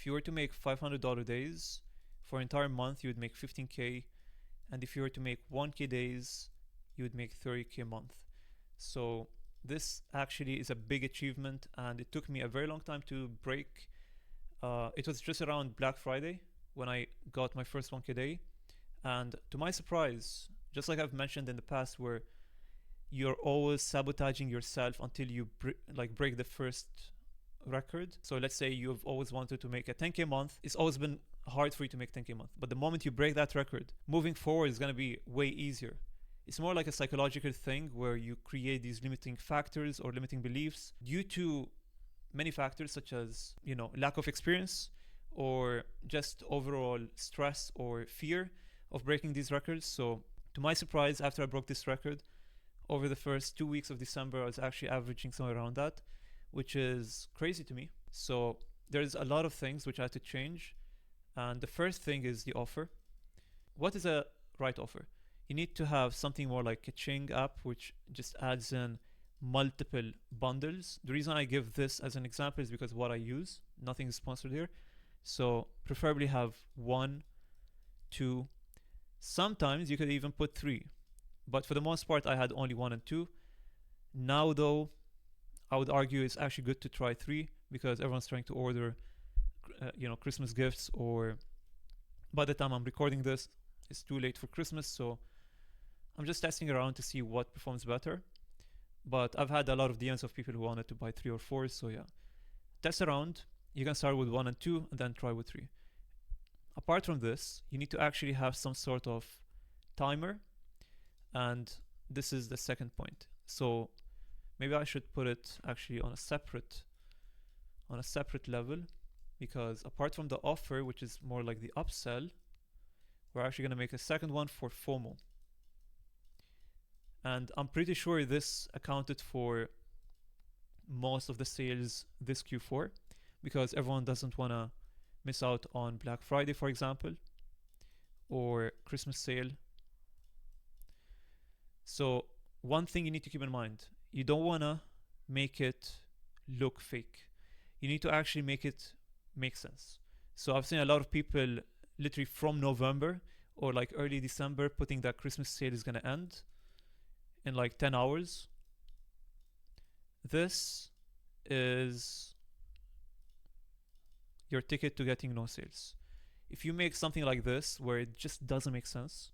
If you were to make $500 days for an entire month, you would make 15K. And if you were to make 1K days, you would make 30K a month. So this actually is a big achievement, and it took me a very long time to break. It was just around Black Friday when I got my first 1K day. And to my surprise, just like I've mentioned in the past, where you're always sabotaging yourself until you break the first record. So let's say you've always wanted to make a 10K month. It's always been hard for you to make 10K month. But the moment you break that record, moving forward is going to be way easier. It's more like a psychological thing where you create these limiting factors or limiting beliefs due to many factors, such as, lack of experience or just overall stress or fear of breaking these records. So to my surprise, after I broke this record, over the first 2 weeks of December, I was actually averaging somewhere around that, which is crazy to me. So there's a lot of things which I had to change. And the first thing is the offer. What is a right offer? You need to have something more like a Ching app, which just adds in multiple bundles. The reason I give this as an example is because what I use, nothing is sponsored here. So preferably have 1, 2, sometimes you could even put 3. But for the most part, I had only 1 and 2. Now though, I would argue it's actually good to try 3 because everyone's trying to order, Christmas gifts, or by the time I'm recording this, it's too late for Christmas. So I'm just testing around to see what performs better. But I've had a lot of DMs of people who wanted to buy 3 or 4. So yeah, test around. You can start with 1 and 2 and then try with 3. Apart from this, you need to actually have some sort of timer. And this is the second point. So maybe I should put it actually on a separate level, because apart from the offer, which is more like the upsell, we're actually going to make a second one for FOMO. And I'm pretty sure this accounted for most of the sales this Q4, because everyone doesn't want to miss out on Black Friday, for example, or Christmas sale. So one thing you need to keep in mind, you don't want to make it look fake. You need to actually make it make sense. So I've seen a lot of people literally from November or like early December putting that Christmas sale is going to end in like 10 hours. This is your ticket to getting no sales. If you make something like this where it just doesn't make sense,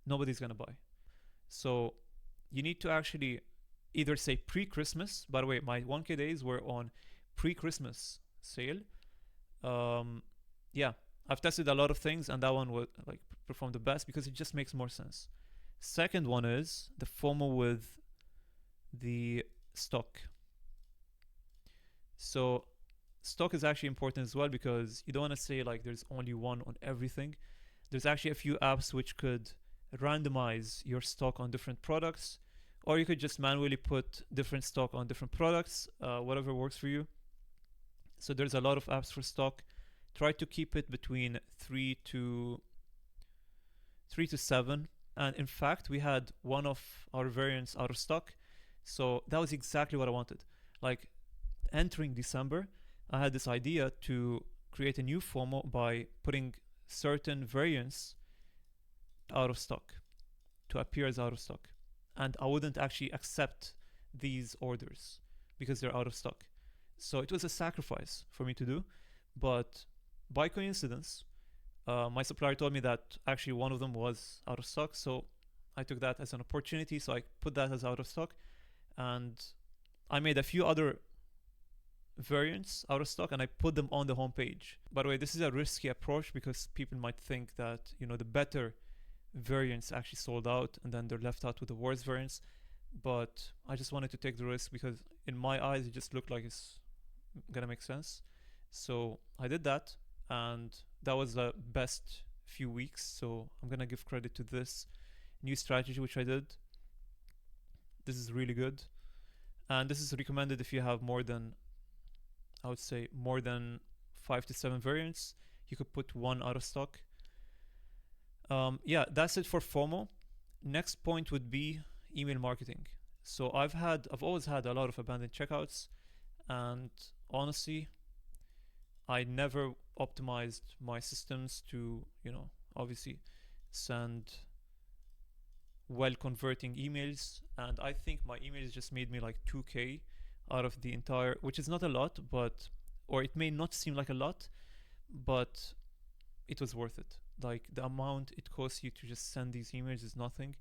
nobody's going to buy. So you need to actually either say pre-Christmas. By the way, my 1K days were on pre-Christmas sale. Yeah, I've tested a lot of things and that one would like perform the best because it just makes more sense. Second one is the FOMO with the stock. So stock is actually important as well, because you don't want to say like there's only one on everything. There's actually a few apps which could randomize your stock on different products, or you could just manually put different stock on different products, whatever works for you. So there's a lot of apps for stock. Try to keep it between 3 to 7. And in fact, we had one of our variants out of stock. So that was exactly what I wanted. Like entering December, I had this idea to create a new FOMO by putting certain variants out of stock, to appear as out of stock. And I wouldn't actually accept these orders because they're out of stock. So it was a sacrifice for me to do. But by coincidence, my supplier told me that actually one of them was out of stock. So I took that as an opportunity. So I put that as out of stock. And I made a few other variants out of stock and I put them on the homepage. By the way, this is a risky approach because people might think that, the better variants actually sold out and then they're left out with the worst variants. But I just wanted to take the risk because in my eyes, it just looked like it's gonna make sense. So I did that, and that was the best few weeks. So I'm gonna give credit to this new strategy which I did. This is really good, and this is recommended if you have more than 5 to 7 variants. You could put one out of stock. Yeah, that's it for FOMO. Next point would be email marketing. So I've always had a lot of abandoned checkouts, and honestly, I never optimized my systems to, obviously send well converting emails. And I think my emails just made me like 2K out of the entire, which is not a lot, but, or it may not seem like a lot, but it was worth it. Like the amount it costs you to just send these emails is nothing.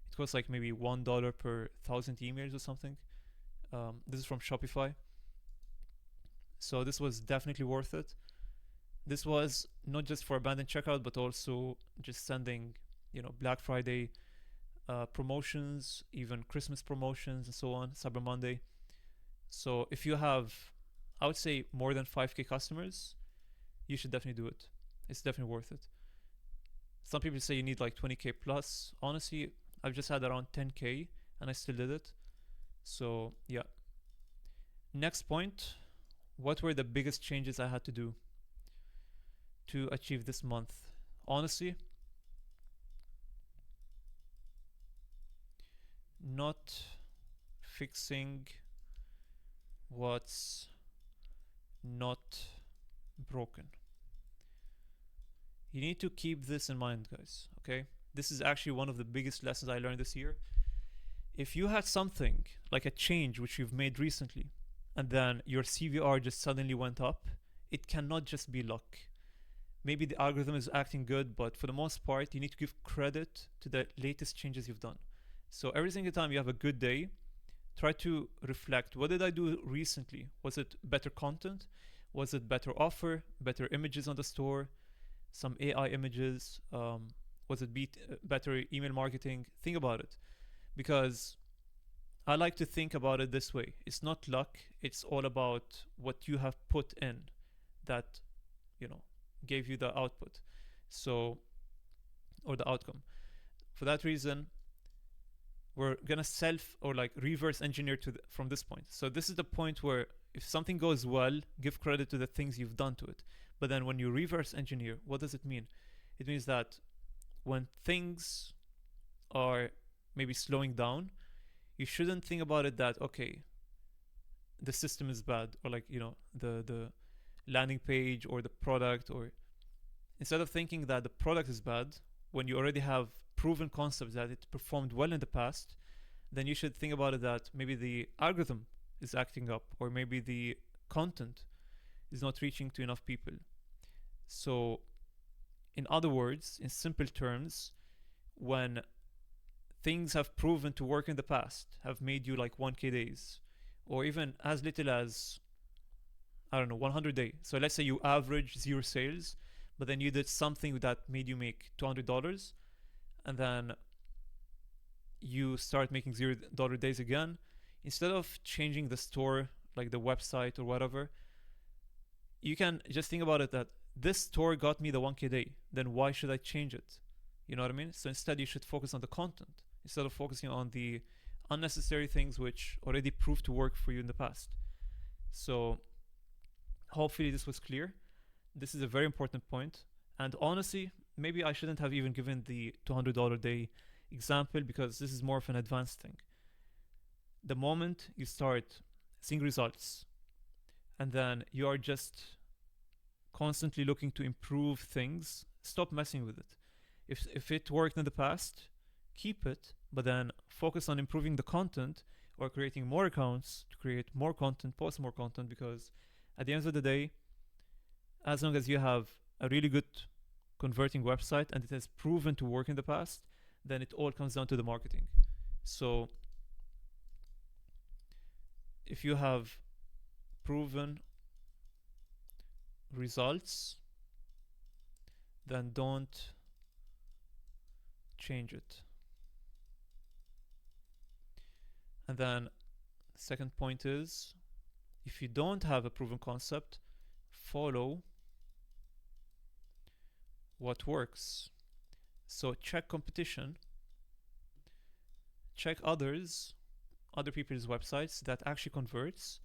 It costs like maybe $1 per thousand emails or something. This is from Shopify. So this was definitely worth it. This was not just for abandoned checkout, but also just sending, Black Friday promotions, even Christmas promotions, and so on, Cyber Monday. So if you have, I would say, more than 5K customers, you should definitely do it. It's definitely worth it. Some people say you need like 20K plus. Honestly, I've just had around 10K and I still did it. So, yeah. Next point, what were the biggest changes I had to do to achieve this month? Honestly, not fixing what's not broken. You need to keep this in mind, guys, okay? This is actually one of the biggest lessons I learned this year. If you had something like a change which you've made recently, and then your CVR just suddenly went up, it cannot just be luck. Maybe the algorithm is acting good, but for the most part, you need to give credit to the latest changes you've done. So every single time you have a good day, try to reflect, what did I do recently? Was it better content? Was it better offer? Better images on the store? Some AI images? Was it better email marketing? Think about it. Because I like to think about it this way. It's not luck, it's all about what you have put in that, gave you the output. So, or the outcome. For that reason, we're gonna self or like reverse engineer from this point. So this is the point where if something goes well, give credit to the things you've done to it. But then when you reverse engineer, what does it mean? It means that when things are maybe slowing down, you shouldn't think about it that, okay, the system is bad, or like, the landing page or the product, or instead of thinking that the product is bad, when you already have proven concepts that it performed well in the past, then you should think about it that maybe the algorithm is acting up, or maybe the content is not reaching to enough people. So, in other words, in simple terms, when things have proven to work in the past, have made you like 1K days, or even as little as, I don't know, 100 days. So let's say you average zero sales, but then you did something that made you make $200, and then you start making $0 days again. Instead of changing the store, like the website or whatever, you can just think about it that this store got me the 1K day, then why should I change it? You know what I mean? So instead, you should focus on the content instead of focusing on the unnecessary things which already proved to work for you in the past. So hopefully this was clear. This is a very important point. And honestly, maybe I shouldn't have even given the $200 day example, because this is more of an advanced thing. The moment you start seeing results, and then you are just constantly looking to improve things, stop messing with it. If it worked in the past, keep it, but then focus on improving the content, or creating more accounts to create more content, post more content, because at the end of the day, as long as you have a really good converting website and it has proven to work in the past, then it all comes down to the marketing. So if you have proven results, then don't change it. And then second point is, if you don't have a proven concept, follow what works. So check competition, check other people's websites that actually converts,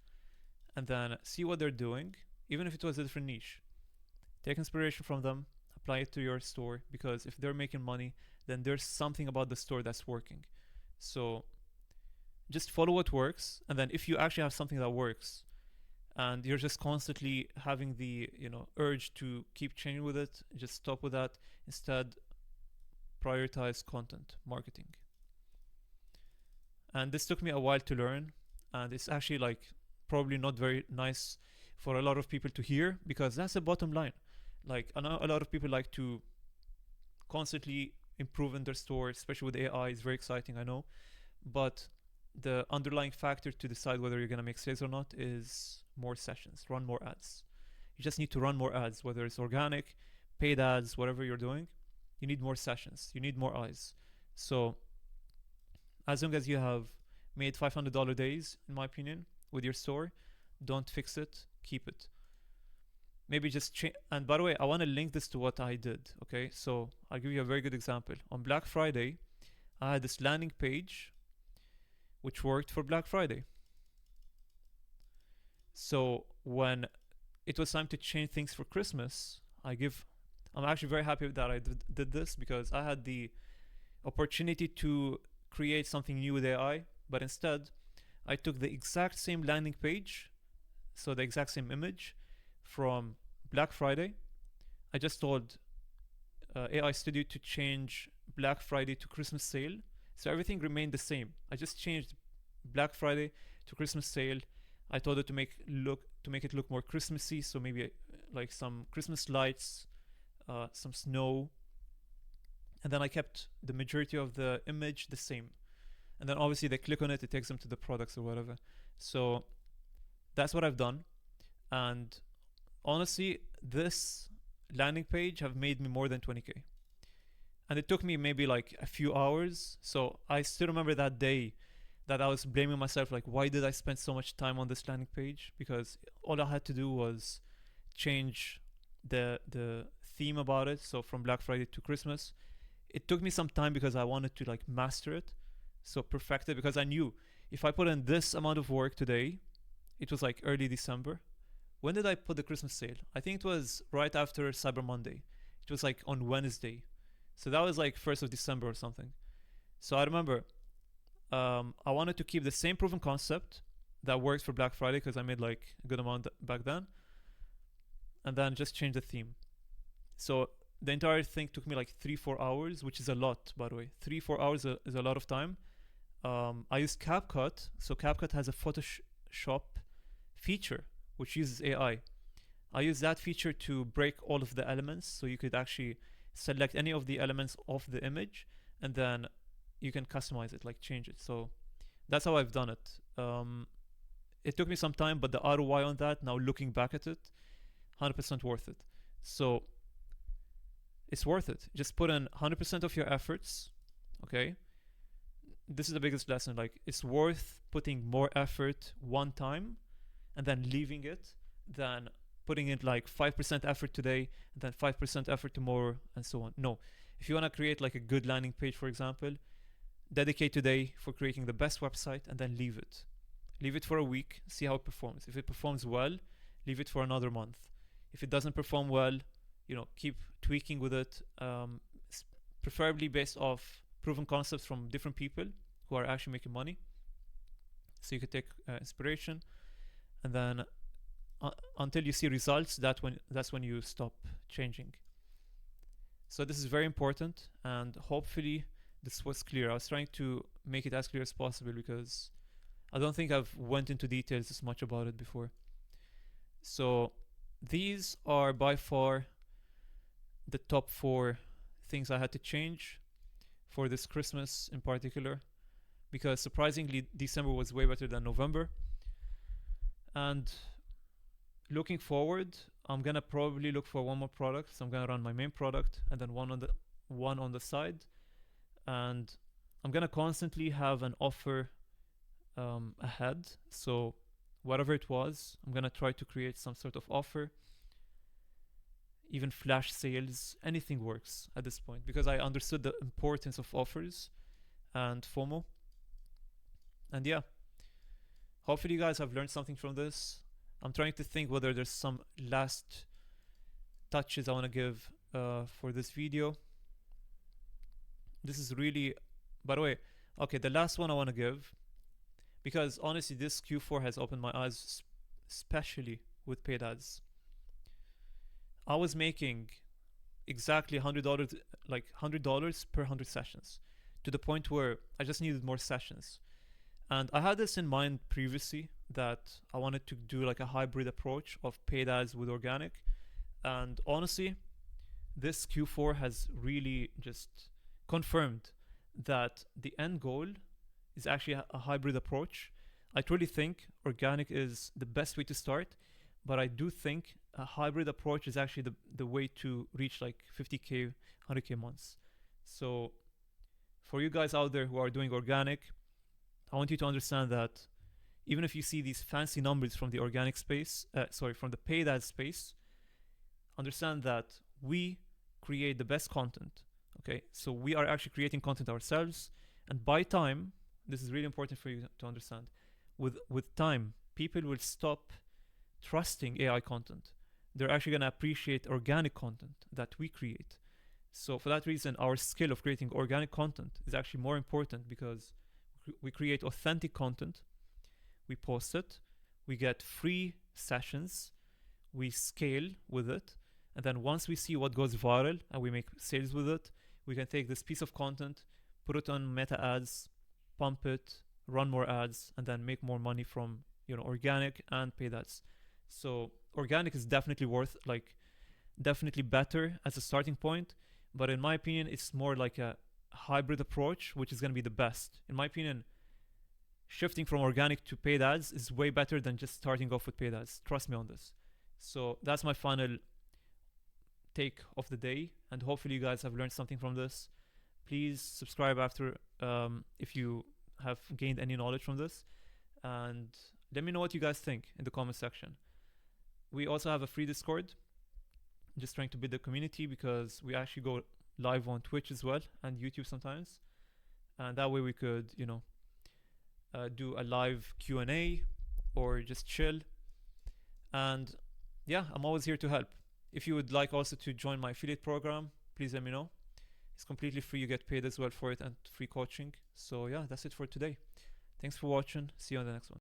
and then see what they're doing, even if it was a different niche. Take inspiration from them, apply it to your store, because if they're making money, then there's something about the store that's working. So just follow what works, and then if you actually have something that works, and you're just constantly having the urge to keep changing with it. Just stop with that. Instead, prioritize content marketing. And this took me a while to learn, and it's actually like probably not very nice for a lot of people to hear, because that's the bottom line. Like, I know a lot of people like to constantly improve in their store, especially with AI. It's very exciting, I know, but the underlying factor to decide whether you're going to make sales or not is more sessions, run more ads. You just need to run more ads, whether it's organic, paid ads, whatever you're doing. You need more sessions, you need more eyes. So as long as you have made $500 days, in my opinion, with your store, don't fix it, keep it. Maybe just change. And by the way, I want to link this to what I did. Okay, so I'll give you a very good example. On Black Friday, I had this landing page which worked for Black Friday. So when it was time to change things for Christmas, I'm actually very happy that I did this, because I had the opportunity to create something new with AI, but instead I took the exact same landing page, so the exact same image from Black Friday. I just told AI Studio to change Black Friday to Christmas sale, so everything remained the same. I just changed Black Friday to Christmas sale. I told it to make it look more Christmassy, so maybe like some Christmas lights, some snow, and then I kept the majority of the image the same. And then obviously they click on it, it takes them to the products or whatever. So that's what I've done. And honestly, this landing page have made me more than 20K. And it took me maybe like a few hours. So I still remember that day that I was blaming myself, like, why did I spend so much time on this landing page? Because all I had to do was change the theme about it. So from Black Friday to Christmas, it took me some time because I wanted to like master it, so perfect it, because I knew if I put in this amount of work today, it was like early December. When did I put the Christmas sale? I think it was right after Cyber Monday. It was like on Wednesday. So that was like 1st of December or something. So I remember I wanted to keep the same proven concept that worked for Black Friday, because I made like a good amount back then, and then just change the theme. So the entire thing took me like 3-4 hours, which is a lot, by the way. 3-4 hours is a lot of time. I used CapCut. So CapCut has a Photoshop feature which uses AI. I use that feature to break all of the elements, so you could actually select any of the elements of the image, and then you can customize it, like change it. So that's how I've done it. It took me some time, but the ROI on that, now looking back at it, 100% worth it. So it's worth it. Just put in 100% of your efforts. Okay, this is the biggest lesson. Like, it's worth putting more effort one time and then leaving it than putting in like 5% effort today and then 5% effort tomorrow and so on. No, if you want to create like a good landing page, for example, dedicate today for creating the best website and then leave it. Leave it for a week, see how it performs. If it performs well, leave it for another month. If it doesn't perform well, keep tweaking with it, preferably based off proven concepts from different people who are actually making money, so you could take inspiration, and then until you see results, that's when you stop changing. So this is very important, and hopefully this was clear. I was trying to make it as clear as possible, because I don't think I've went into details as much about it before. So these are by far the top 4 things I had to change for this Christmas in particular, because surprisingly December was way better than November. And looking forward, I'm gonna probably look for one more product. So I'm gonna run my main product and then one on the side, and I'm gonna constantly have an offer ahead. So whatever it was, I'm gonna try to create some sort of offer. Even flash sales, anything works at this point, because I understood the importance of offers and FOMO. And yeah, hopefully you guys have learned something from this. I'm trying to think whether there's some last touches I want to give for this video. This is really, by the way, okay, the last one I want to give, because honestly this Q4 has opened my eyes especially with paid ads. I was making exactly $100, like $100 per 100 sessions, to the point where I just needed more sessions. And I had this in mind previously, that I wanted to do like a hybrid approach of paid ads with organic. And honestly, this Q4 has really just confirmed that the end goal is actually a hybrid approach. I truly think organic is the best way to start, but I do think a hybrid approach is actually the way to reach like 50K, 100K months. So for you guys out there who are doing organic, I want you to understand that even if you see these fancy numbers from the organic space, from the paid ad space, understand that we create the best content. Okay, so we are actually creating content ourselves, and by time, this is really important for you to understand. With time, people will stop trusting AI content. They're actually going to appreciate organic content that we create. So for that reason, our skill of creating organic content is actually more important, because we create authentic content, we post it, we get free sessions, we scale with it, and then once we see what goes viral and we make sales with it, we can take this piece of content, put it on meta ads, pump it, run more ads, and then make more money from organic and paid ads. So organic is definitely definitely better as a starting point, but in my opinion, it's more like a hybrid approach, which is going to be the best. In my opinion, shifting from organic to paid ads is way better than just starting off with paid ads. Trust me on this. So that's my final take of the day, and hopefully you guys have learned something from this. Please subscribe after if you have gained any knowledge from this, and let me know what you guys think in the comment section. We also have a free Discord. I'm just trying to build a community, because we actually go live on Twitch as well and YouTube sometimes, and that way we could do a live Q&A or just chill. And yeah, I'm always here to help. If you would like also to join my affiliate program, please let me know. It's completely free. You get paid as well for it, and free coaching. So yeah, that's it for today. Thanks for watching. See you on the next one.